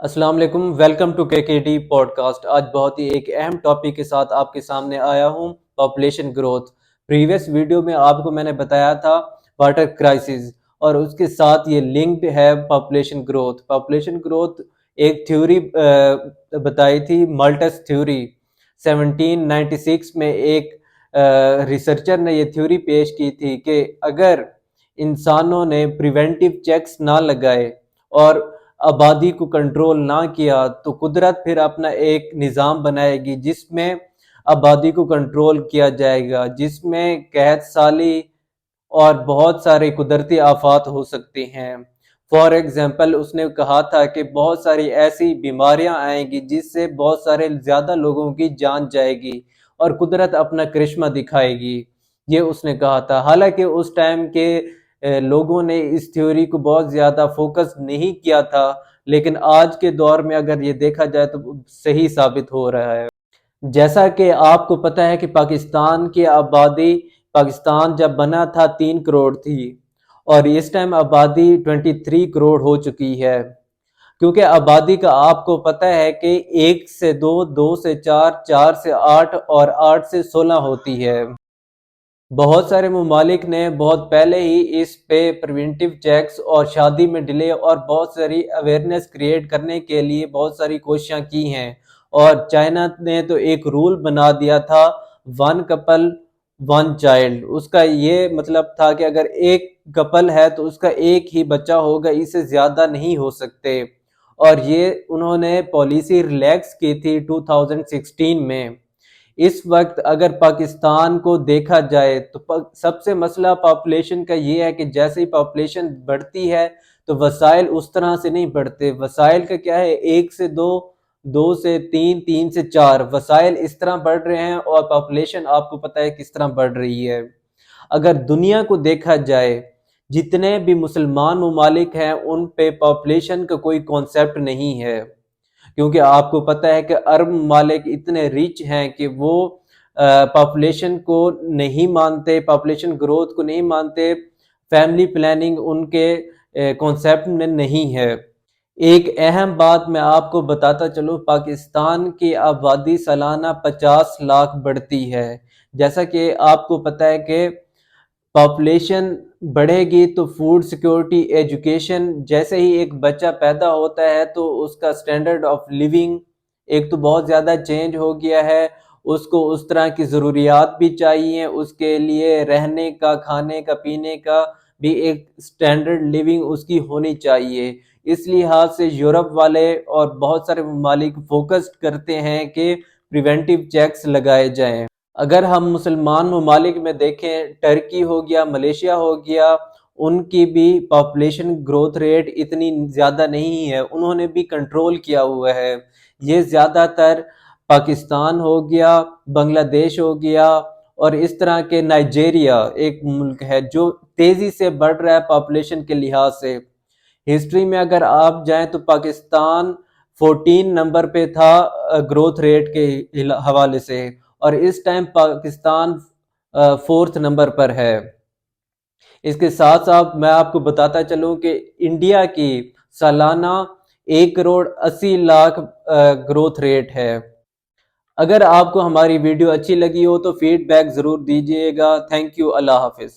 السلام علیکم، welcome to کے ڈی پوڈ کاسٹ۔ آج بہت ہی ایک اہم ٹاپک کے ساتھ آپ کے سامنے آیا ہوں، پاپولیشن گروتھ۔ پریویس ویڈیو میں آپ کو میں نے بتایا تھا واٹر کرائسس، اور اس کے ساتھ یہ لنکڈ ہے پاپولیشن گروتھ۔ پاپولیشن گروتھ ایک تھیوری بتائی تھی، مالٹس تھیوری۔ 1796 میں ایک ریسرچر نے یہ تھیوری پیش کی تھی کہ اگر انسانوں نے پریونٹیو چیکس نہ لگائے اور آبادی کو کنٹرول نہ کیا تو قدرت پھر اپنا ایک نظام بنائے گی جس میں آبادی کو کنٹرول کیا جائے گا، جس میں قحط سالی اور بہت سارے قدرتی آفات ہو سکتے ہیں۔ فار ایگزامپل اس نے کہا تھا کہ بہت ساری ایسی بیماریاں آئیں گی جس سے بہت سارے زیادہ لوگوں کی جان جائے گی اور قدرت اپنا کرشمہ دکھائے گی، یہ اس نے کہا تھا۔ حالانکہ اس ٹائم کے لوگوں نے اس تھیوری کو بہت زیادہ فوکس نہیں کیا تھا، لیکن آج کے دور میں اگر یہ دیکھا جائے تو صحیح ثابت ہو رہا ہے۔ جیسا کہ آپ کو پتہ ہے کہ پاکستان کی آبادی، پاکستان جب بنا تھا 3 کروڑ تھی، اور اس ٹائم آبادی 23 کروڑ ہو چکی ہے۔ کیونکہ آبادی کا آپ کو پتہ ہے کہ 1 سے 2، 2 سے 4، 4 سے 8 اور 8 سے 16 ہوتی ہے۔ بہت سارے ممالک نے بہت پہلے ہی اس پہ پریونٹیو چیکس اور شادی میں ڈیلے اور بہت ساری اویئرنیس کریٹ کرنے کے لیے بہت ساری کوششاں کی ہیں، اور چائنا نے تو ایک رول بنا دیا تھا، 1 کپل 1 چائلڈ۔ اس کا یہ مطلب تھا کہ اگر ایک کپل ہے تو اس کا ایک ہی بچہ ہوگا، اس سے زیادہ نہیں ہو سکتے، اور یہ انہوں نے پالیسی ریلیکس کی تھی 2016 میں۔ اس وقت اگر پاکستان کو دیکھا جائے تو سب سے مسئلہ پاپولیشن کا یہ ہے کہ جیسے ہی پاپولیشن بڑھتی ہے تو وسائل اس طرح سے نہیں بڑھتے۔ وسائل کا کیا ہے، 1 سے 2، 2 سے 3، 3 سے 4 وسائل اس طرح بڑھ رہے ہیں، اور پاپولیشن آپ کو پتہ ہے کس طرح بڑھ رہی ہے۔ اگر دنیا کو دیکھا جائے، جتنے بھی مسلمان ممالک ہیں ان پہ پاپولیشن کا کوئی کانسیپٹ نہیں ہے، کیونکہ آپ کو پتہ ہے کہ عرب ممالک اتنے ریچ ہیں کہ وہ پاپولیشن کو نہیں مانتے، پاپولیشن گروتھ کو نہیں مانتے، فیملی پلاننگ ان کے کانسیپٹ میں نہیں ہے۔ ایک اہم بات میں آپ کو بتاتا چلوں، پاکستان کی آبادی سالانہ 50 لاکھ بڑھتی ہے۔ جیسا کہ آپ کو پتہ ہے کہ پاپولیشن بڑھے گی تو فوڈ سیکیورٹی، ایجوکیشن، جیسے ہی ایک بچہ پیدا ہوتا ہے تو اس کا سٹینڈرڈ آف لیونگ ایک تو بہت زیادہ چینج ہو گیا ہے، اس کو اس طرح کی ضروریات بھی چاہیے، اس کے لیے رہنے کا، کھانے کا، پینے کا بھی ایک سٹینڈرڈ لیونگ اس کی ہونی چاہیے۔ اس لحاظ سے یورپ والے اور بہت سارے ممالک فوکس کرتے ہیں کہ پریونٹیو چیکس لگائے جائیں۔ اگر ہم مسلمان ممالک میں دیکھیں، ٹرکی ہو گیا، ملیشیا ہو گیا، ان کی بھی پاپولیشن گروتھ ریٹ اتنی زیادہ نہیں ہے، انہوں نے بھی کنٹرول کیا ہوا ہے۔ یہ زیادہ تر پاکستان ہو گیا، بنگلہ دیش ہو گیا، اور اس طرح کے نائجیریا ایک ملک ہے جو تیزی سے بڑھ رہا ہے پاپولیشن کے لحاظ سے۔ ہسٹری میں اگر آپ جائیں تو پاکستان 14 نمبر پہ تھا گروتھ ریٹ کے حوالے سے، اور اس ٹائم پاکستان 4تھ نمبر پر ہے۔ اس کے ساتھ ساتھ میں آپ کو بتاتا چلوں کہ انڈیا کی سالانہ 1 کروڑ 80 لاکھ گروتھ ریٹ ہے۔ اگر آپ کو ہماری ویڈیو اچھی لگی ہو تو فیڈ بیک ضرور دیجیے گا۔ تھینک یو، اللہ حافظ۔